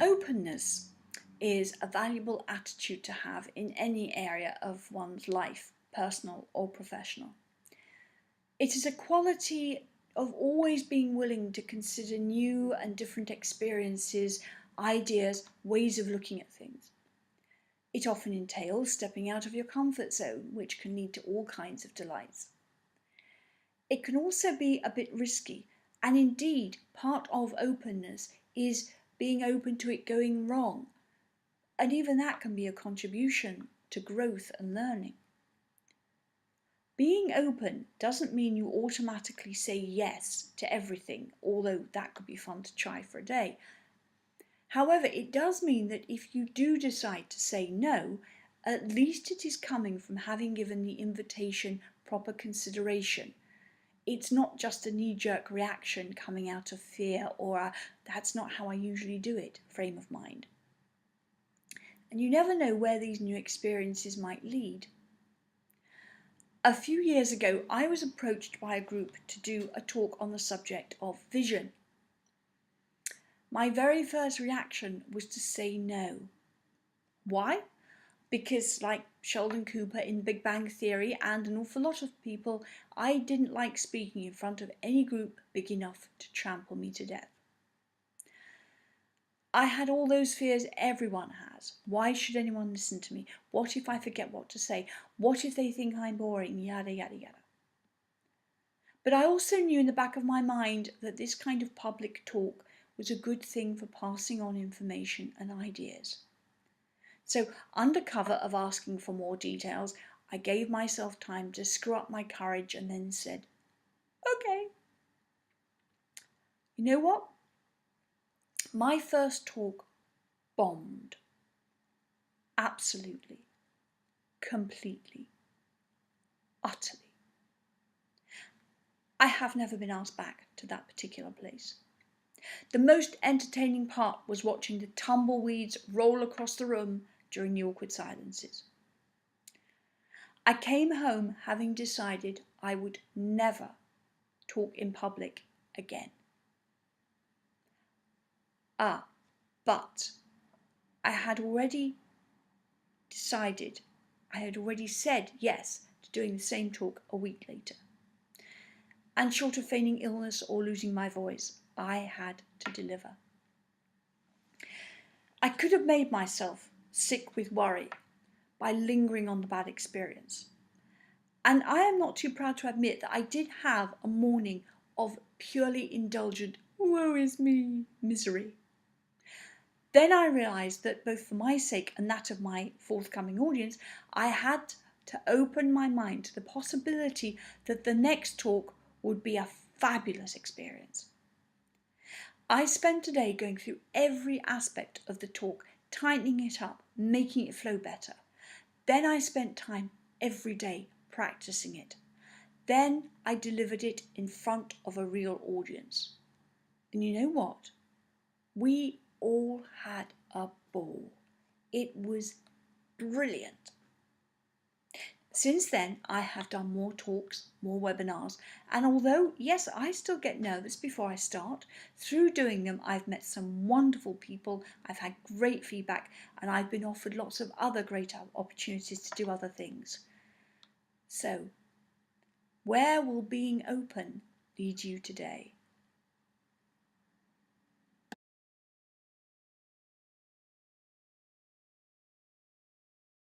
Openness is a valuable attitude to have in any area of one's life, personal or professional. It is a quality of always being willing to consider new and different experiences, ideas, ways of looking at things. It often entails stepping out of your comfort zone, which can lead to all kinds of delights. It can also be a bit risky, and indeed part of openness is being open to it going wrong. And even that can be a contribution to growth and learning. Being open doesn't mean you automatically say yes to everything, although that could be fun to try for a day. However, it does mean that if you do decide to say no, at least it is coming from having given the invitation proper consideration. It's not just a knee-jerk reaction coming out of fear or a "that's not how I usually do it" frame of mind. And you never know where these new experiences might lead. A few years ago, I was approached by a group to do a talk on the subject of vision. My very first reaction was to say no. Why? Because, like Sheldon Cooper in Big Bang Theory and an awful lot of people, I didn't like speaking in front of any group big enough to trample me to death. I had all those fears everyone has. Why should anyone listen to me? What if I forget what to say? What if they think I'm boring? Yada, yada, yada. But I also knew in the back of my mind that this kind of public talk was a good thing for passing on information and ideas. So, under cover of asking for more details, I gave myself time to screw up my courage and then said, "Okay." You know what? My first talk bombed. Absolutely. Completely. Utterly. I have never been asked back to that particular place. The most entertaining part was watching the tumbleweeds roll across the room during the awkward silences. I came home having decided I would never talk in public again. But I had already decided, I had already said yes to doing the same talk a week later. And short of feigning illness or losing my voice, I had to deliver. I could have made myself sick with worry by lingering on the bad experience. And I am not too proud to admit that I did have a morning of purely indulgent woe is me misery. Then I realised that both for my sake and that of my forthcoming audience, I had to open my mind to the possibility that the next talk would be a fabulous experience. I spent a day going through every aspect of the talk, tightening it up, making it flow better. Then I spent time every day practicing it. Then I delivered it in front of a real audience. And you know what? We all had a ball. It was brilliant. Since then, I have done more talks, more webinars, and although, yes, I still get nervous before I start, through doing them, I've met some wonderful people, I've had great feedback, and I've been offered lots of other great opportunities to do other things. So, where will being open lead you today?